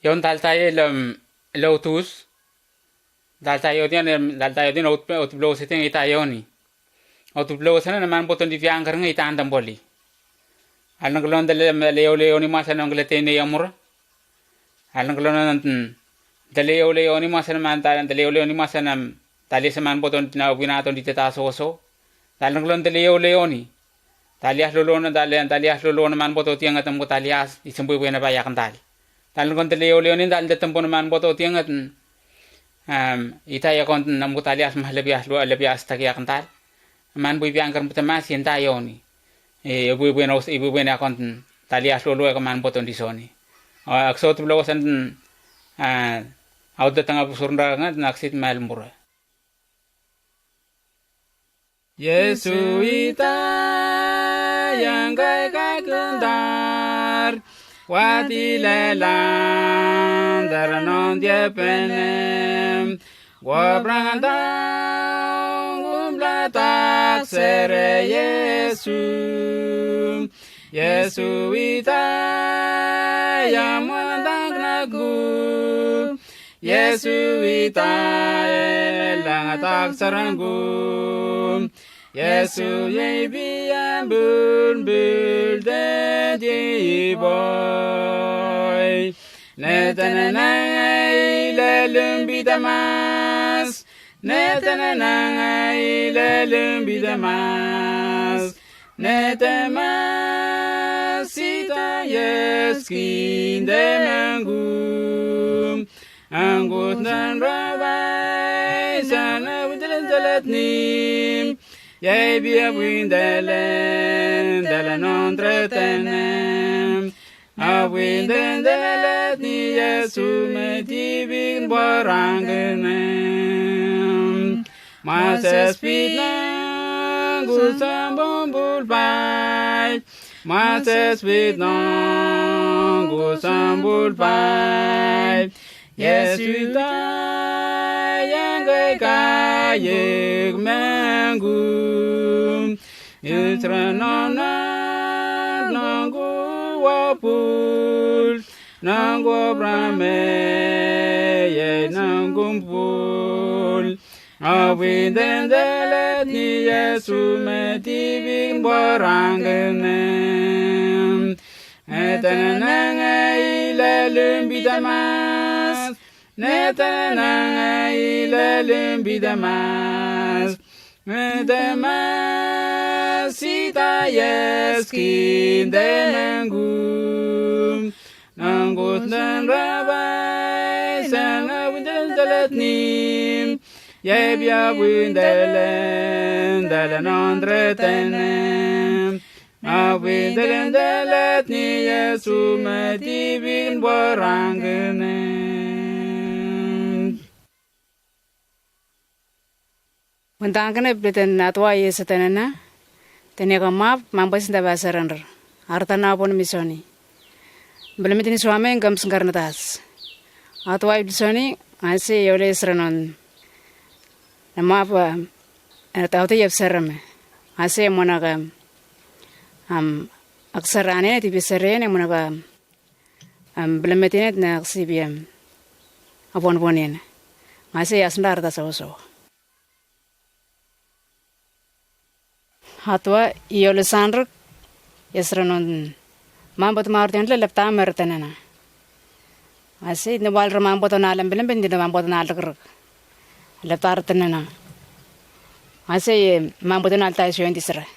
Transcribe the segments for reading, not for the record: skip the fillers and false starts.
yon daltaye lautus daltayo din outblow setting itayoni outblow sana naman boton di fiangkar nga itandam boli alang kelon leoni masa nang letene yamur alang kelon nanten leoni masa man leoni masa nam tali seman boton na winaton di teta soso alang kelon leoni talias lolona man boto tiang atam ko talias isembu buena bayakan tali talan kon leoni dal de tempo man boto tiang at itaya kon nam ko talias lebias tagiakan tal man bui biang kan mas yenta yoni ibu buena kon talias lolo ka man boto di soni aksot blo san auda tanga surna ngat naksit mal mura Yesu ita yang kai kendar wati lelang daranon dia penem wabrandang umlatak sere Yesu ita yang mandang lagu Yesu ita elang tak saranggu Yesu yebian bul de boy netananai lelum bidamas netananai lelum bidamas netamas sita yeskin demangum anggut dan rabai sana windalat nim Yai bia windelen dalanon tretenem awindelet ni Yesu medivin barangenem Mases pitnang gusam bombul pai Mases pitnang gusam bul pai Yesu yang kayek mangum Yutranona nangu wapul Nangu brame ye nangumpul Awindendelet ni Yesu medivin barangenem Etananangai lelum bidamas Netanangai lelum bidamas Nedamas sita yeskin demangum Nanggut dan rabai sana windalat nim Yebya windelen dalanon tretenem Awindelet ni Yesu medivin barangenem Mentangkana bleten atwa Yesu tenena teneka map mampas nda basaranr artana pon misoni belemetini suame ngam sengkarnatas atwa ibsoni ase yole sranon nama apa taute yep sarame ase monaga aksarane ti bisarene monaga belemetine na sibiam apon ponen ase asndar ta soso Hatwa yole sandr yesranon mambot martin le lepta mertenena ase ne wal ramambot nalam belen bendi mambot nalker lepta artenena ase mambot nalta isra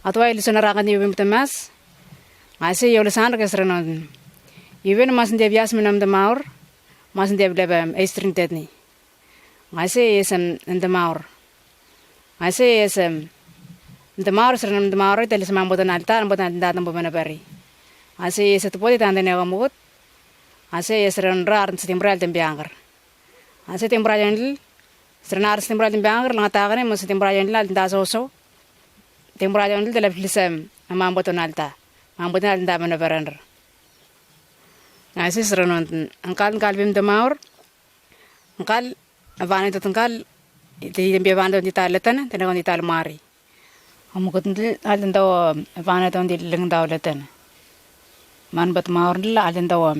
atwa ile sonara kan yubim temas ase yole sandr yesranon even mas de bias menam de maur mas de blebem estrin tetni ase yesem de maur ase yesem The Maurus and the Maur, tell us Mambo and Altan, but not that number Benabari. I say, yes, at the put and the Negamut. I say, yes, run rar and Stimbral and Bianger. I said, Timbrajandl, Strenar Stimbral and Bianger, Latagan, must Timbrajandl, and does also. Timbrajandl, the left listen, a Mambo and Alta, Mambo and Daman of Verender. I say, run and Calvin the Maur, and Cal, a vanity to Cal, the Biavando di Taletan, the Negon di Talmari. Amukutin alin daw vana daw di lang daw leten man bat maurn la alin daw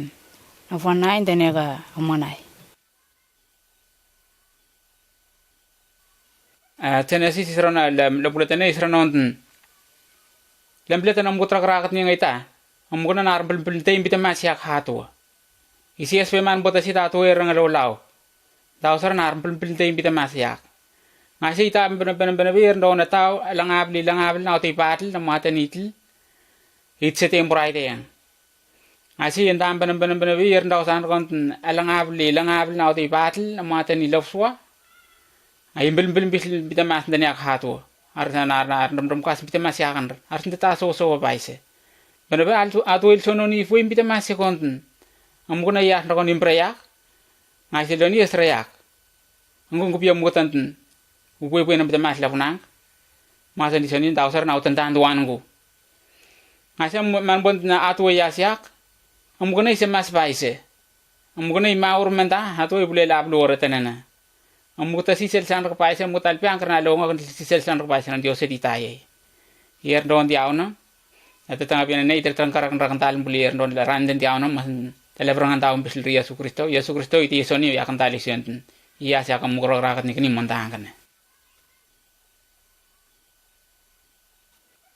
na fonai tene ka amonai. Tennessee sisrona la bulatene isrona onten. Lembeleta na mutra karakat niya ngaita. Amugna na arbel belte imbita masyak hatu. Isi SPM man bota si tatu erang law. Dausar na arbel belte imbita masyak. Ngasi ita bener bir do na tau langabli na uti patil na mata nitil. Itse temporai de yang. Ngasi enta bener bir do san konten langabli na uti patil na mata ni lofswa. Ay bel bita mas dani ak hatu. Arna na dum kas bita masyakan. Arna ta so baise. Bener atu il sono ni fu imbita masya konten. Amugna ya na kon imprayak. Ngasi do ni esrayak. Ngung kupia mutanten. Gue na bita mas lapunang. Masa di sini dausar na utan duangu. Ngasi man bont na atu ya syak. Amugna ise mas baise. Amugna maur menta atu bule lab lore tenena. Amuta si sel san paise mutal piang karena longa si sel san paise nan diose ditaye. Yer don diauna. Ata tanga pian nei tertang karak tal bulir don la randen diauna mas telebrangan taum bisil Yesus Kristo iti soni ya kan tali sienten. Iya sia kam mugro rakat ni kini montang kan.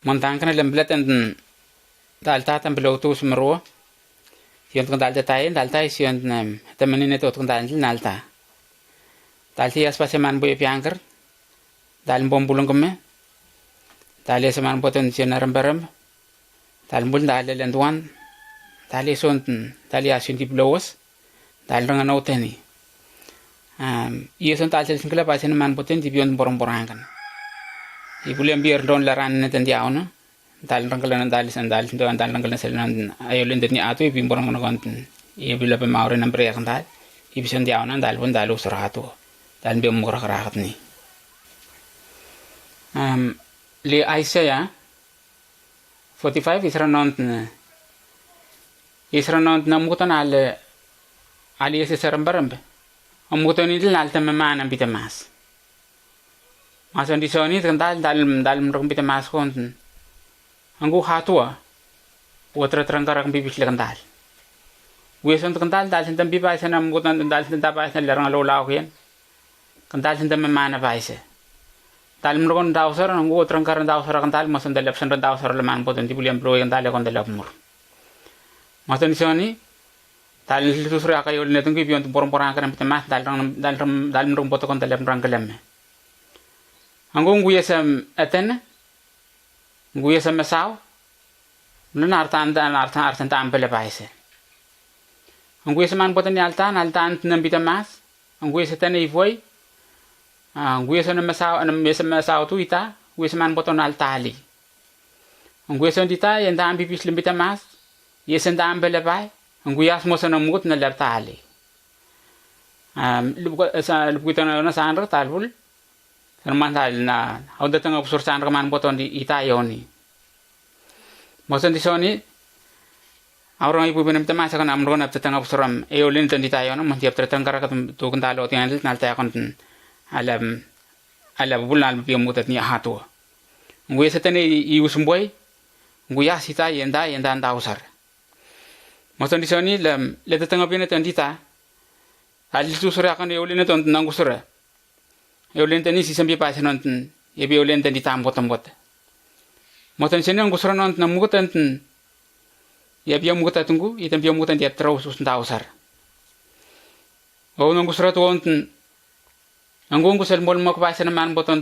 Montang kan lemblet enten dal tatan belau tu semero. Siant kan dal tai siant nam. Temenin itu kan dal nalta. Dal tias paseman boy piangker. Dal bom bulung keme. Dal seman poten sianaram baram. Dal bul dal lenduan. Dal sonten dal asin di blowas. Dal rangan oteni. Iya son dal sel kala pasen man poten di bion borong-borong kan. Ibu liam biar don laran neten diauna. Dal rangkalan dal rangkalan sel ayo lendet ni atu ibu borong kan. Ibu lepe maure nambre kan dal. Ibu son diauna dal pun dal usur hatu. Dan biar murah kerakat ni. Li Isaiah 45 isra nont na mutan ale ese seram barambe. Amutan ini lalta memana bita mas. Masan di soni kan dal merong bita mas konten. Anggu hatua. Putra terangkarak bibis lekan dal. Gue son kan dal sentam biba sana mutan dal sentam pa sana larang lolau kian. Kantal sinta memana paise. Tal mergon dausar nunggu terangkaran dausar kantal masan dalap san dausar leman poten ti buliam pro kantal kon dalap mur. Masan soni tal itu sura kayo netung ki bion porong-porong kan pita dal merong poto kon dalap rang kelem. Anggung gue sam eten gue sam mesau. Nun artan tampele paise. Anggu saman poten altan nan pita mas. Anggu setene ivoi. Gue sana masau tu ita, gue seman boton altali. Gue sana dita yang dah ambil pislim bita mas, ye sen dah ambil lepai, gue as mo sana mut na lertali. Lubu kita na sandra talbul, serman tal na, ada tengah pusur sandra man boton di ita yoni. Mosan di soni, orang ibu benar bita mas akan amron ab tengah pusuram, eolin tan di ita yoni, mantiap tertengkar kat tu kentalo tiang nalta akan ala bulal bi mutat ni hatu ngwe setene I usumboy ngwe ya sita yenda nda usar moton di soni le tetanga bine tandita ali tu sura kan yolene ton nangusura yolene tani si sambi pa senon ye bi yolene tandita ambot moton sene ngusura non namutan ye bi mutat tunggu itam bi mutan dia terus nda usar o nangusura to on Anggung kusel mol mak paisa na man boton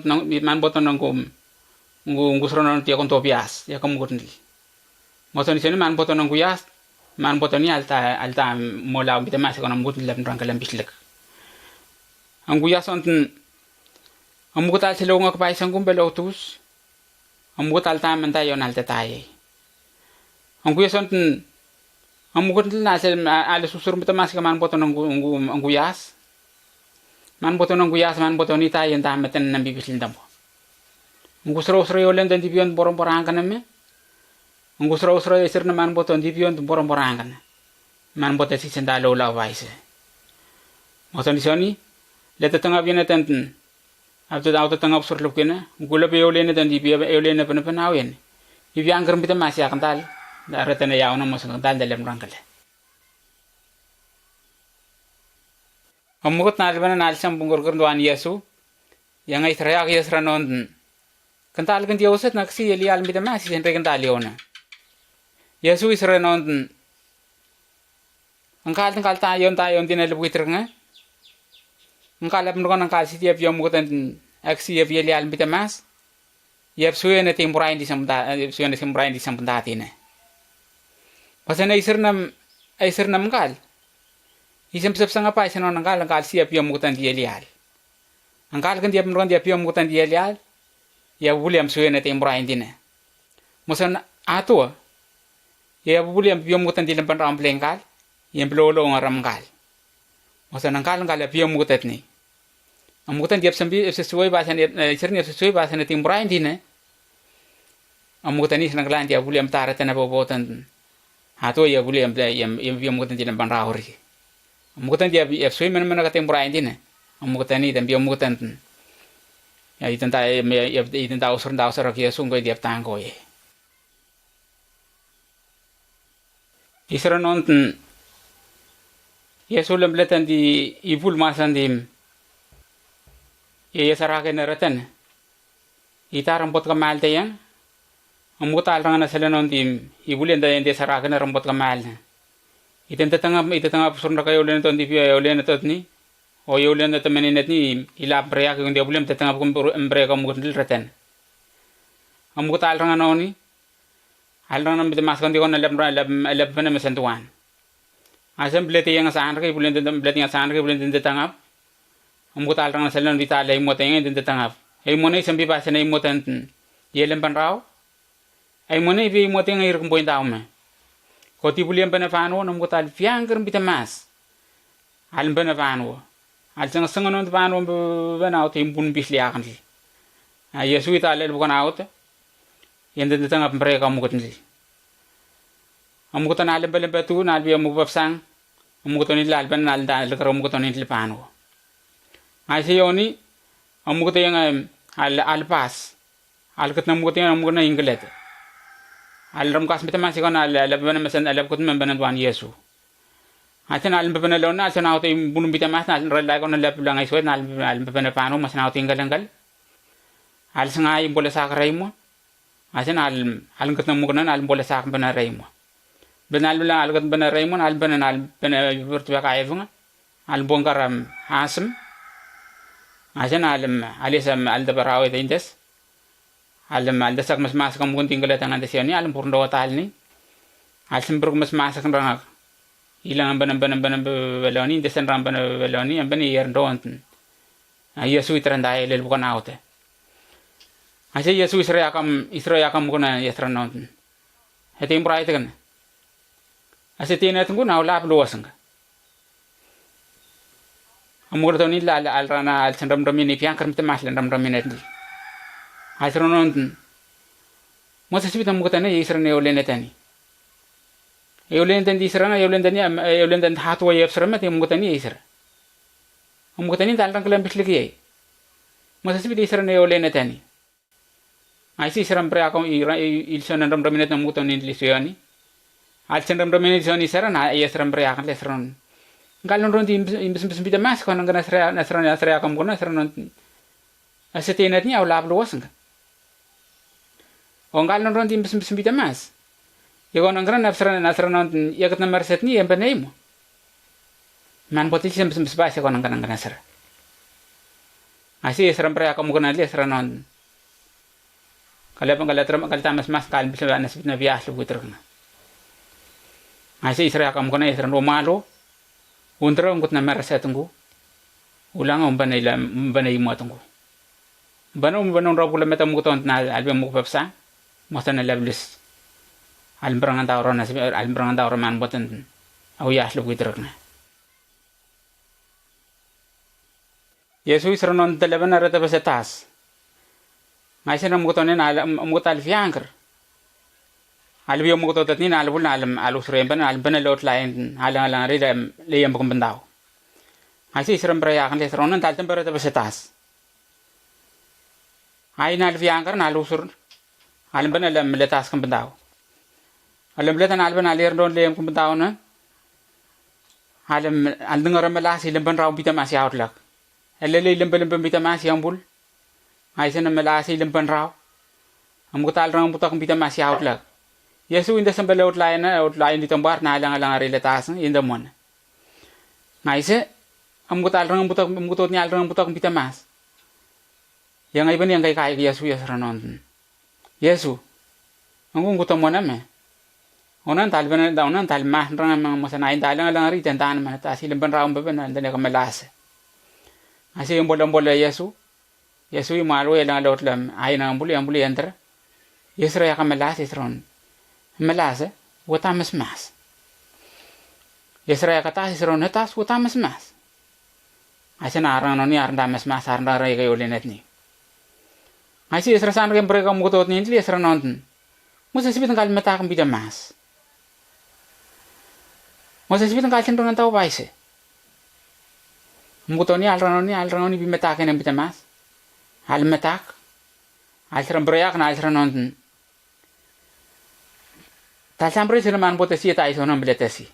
ngusro non tiya kon topias ya kamu gotndi moton sene man boton nguyas man boton ni alta mola bita mas kon amgut lem rangkalam bislek anguyas on amugut al selo ngak paisa ngum belotus amugut alta menta yon alta taye anguyas on amugut na sel al susur bita mas man boton anguyas man boton nguyas man boton ita yang dah meten nambi bisil dampo. Ngusro yolen dan dibion borong-borong kan me. Ngusro yesir na man boton dibion borong-borong kan. Man boton si sendalo la waise. Moton di soni leta tengah biena tenten. Abtu tengah usur lukena. Gula be yolen dan dibion yolen pen awen. Dibiang kerem bita masih akan tal. Darah tena yauna masuk tal dalam rangkal. Amukot nalbana nalsam bungurgur doan Yesu. Yang ay trayak Yesu ranon. Kental kan Dioset naksi yeli almi dama si sente kental yona. Yesu isra non. Angkal tayon tinalib kitranga. Angkal apun angkal si tiap yom mutan aksi yep yeli almi damas. Yep suya na timburain di sampundati na. Pasana isra nam kal. Isam sep sanga pa isang angkal siap yom mutan di yeli al. Angkal kan tiap yom mutan di yeli al. Ya William suya na timburain di na. Musan ato. Ya William yom mutan di lampan ramplengkal. Yang belolo ngaram kal. Musan angkal yom mutan ni. Amutan tiap sesuai bahasa isra sesuai bahasa na timburain di na. Amutan ni senang lan tiap William tarat na bobotan. Ato ya William yom mutan di lampan rahori. Amutan dia suy mana kating murain din amutan ni dan amutan ya itenta usur kia sungko dia tangko ye isra nonten ya sulam letan di ibul masan dim ya sarake neratan ita rampot kamal tayang amutal rangana selenon dim ibul enda ende sarake na rampot kamal ita tengah surna kayo ulen ton tipi ayo ulen tot ni o yo ulen tot meninat ni ila break yung dia bulem tengah break kamu gundil reten amu tal ranga noni al ranga bit mas kan di kon lab fana mesentuan asam bleti yang saan kay bulen bleti yang saan kay bulen tengah amu tal ranga selen di tal ay mo tengah din tengah ay mo nay sambi pa sa nay mo tan yelem pan raw ay mo nay bi mo tengah ir kumpoin tao me Koti bulian bana fano nam kota fiangker bita mas. Al bana fano. Al sanga non fano bana auto impun bisli akan si. Yesu ita ale bukan auto. Yang tentang apa mereka kamu kota ni. Amu kota nal balen batu nal biya mu babsang. Amu kota ni lal ban nal dal karo amu kota ni fano. Asi yoni amu kota yang al pas. Al kota amu kota yang amu kota inglet. Alam kas bita masih kan alab bana masan alab kut membana tuan Yesu. Acan alam bana lona acan auto bunun bita mas na relai kon alab langai suai na alam bana pano mas na auto inggal. Al sengai boleh sak raimo. Acan alam kut namukunan alam boleh sak bana raimo. Bana alam kut bana raimo alam bana bertuah kaya bunga. Alam bongkaram asem. Acan alam alisam al dabarawi tindes. Alam sak mas kamu pun tinggal tangan di sini alam purun dua tal ni al sembur mas kan rangak ilang bana beloni desen ram bana beloni ambani yer doanten Yesu itrandai lel bukan aute ase Yesu Israel yakam kuna yesran nonten hetim prai tekan ase tina tunggu na lap luasang amur toni la al rana al sendram domini piang kerm temas lendram domini Asronon masa sibita mukutane Israel ne tani eulen tan di Israel eulen tan hatu ya Israel mati mukutane Israel mukutane talran kelam pisliki masa sibita Israel eulen tani aisi Israel pre akong ilson ndam dominat na mukutane lisiani al sendam dominat lisiani Israel na Israel pre akong Israel galon ron di imbes bida mas kon ngana Israel akong kuna Israel asetinat ni awlab luwasang Ongal non ronti bida mas. Yagon angkran nasran non yakat na marset ni empanay mo. Man poti siyem bas yakon angkran nasra. Asi esram pre akamu kanali esran non. Kalapang kalata mas kalbi sa nasbit na bias lu buter na. Asi isra akamu kanali esran romalo. Untra ungkut na marset tunggu. Ulang umbanay mo tunggu. Banong robula metam kuton na album mo papsa. Masa na lablis alimberangan tawron man boten au yaslu kuitrekna Yesu isronon teleban arata basetas ngaisen mutonen mutal fiangker albi mutotat ni albul alus remban alban lot lain alang ridam leyam kumbendau ngaisen isron brayakan lesronon taltem berata basetas ai nal fiangker nalusur alam bana alam letas kan bendau alam letan alban alir don lem kan bendau na alam aldengara melas ilemban raw bita mas yautlak elele ilemban bita mas yambul aisen melas ilemban raw amutal rang butak bita mas yautlak Yesu inda sambal outline di tembar na alang relatasan inda mon ngaise amutal rang butak mutot ni alrang butak bita mas yang iban yang kai Yesu ranon Yesu angung gutamona me onan talban da onan tal mah rang masana inda alang ri tentan man ta silemban raw beben anda ne kamelas ase yung bola Yesu yung malu elang lot lam ay na ambuli enter Yesra ya kamelas isron melas wata mas Yesra ya kata isron netas wata mas ase na arang no ni arang mas arang ray kayo lenet ni ase Yesra san kem mereka mutot ni Yesra nonton musa sibit kal mata kam bida mas musa sibit kal sentong tau baise mutoni alranoni bimeta kene bita mas al metak al seram break na al seranonten ta sambre sirman potesi ta isonon beletesi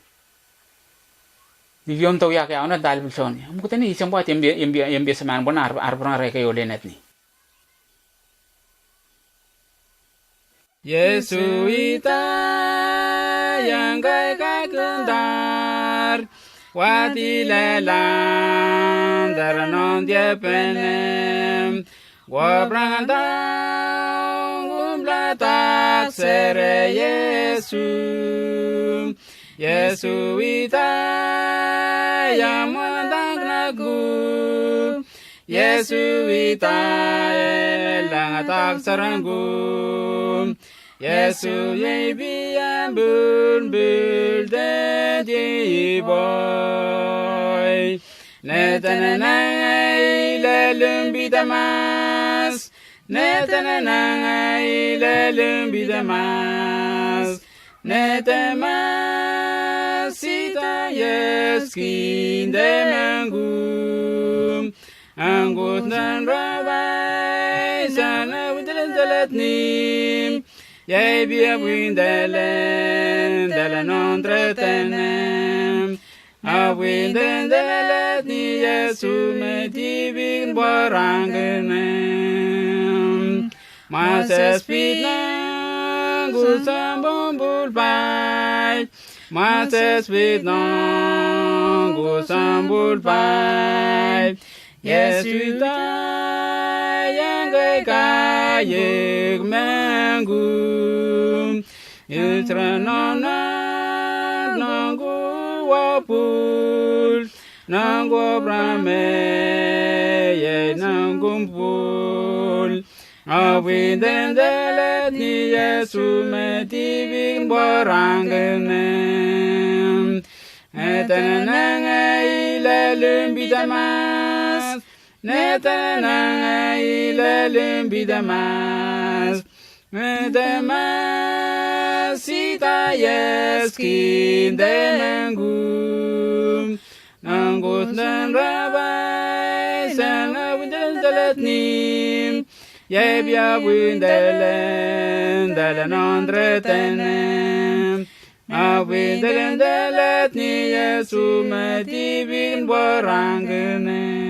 divion to ya ka ona dal bilsoni mutoni isem buat embi seman bonar arbron reke yolenet ni Yesu ita yang kai kendar Wati lelang daranon dia penem Wabrandang umblatak sere Yesu ita yang mandang lagu Yesu ita elang atak seranggu Yesu yebian bul de boy netananai lelum bidamas netananai lelum bidamas netamas sita yeskin demangum anggut dan rabai sana udalat nim Yai bia windelen delanon tretenem a windelet ni Yesu medivin barangenem Mas pitna gusam bombul pai Mas pitna gusam bul pai Yesu ta yang kayek mangum Yutranona nangu wapul nangu brame ye nangumpul Awinden delet ni Yesu medivin barangenem Etananangai lelum bidamas Netanangai lelum bidamas Nedamas sita yeskin demangum Nanggut dan rabai sana windan dalat nim Yebya windelen dalanon tretenem Awindelen dalat ni Yesu medivin barangenem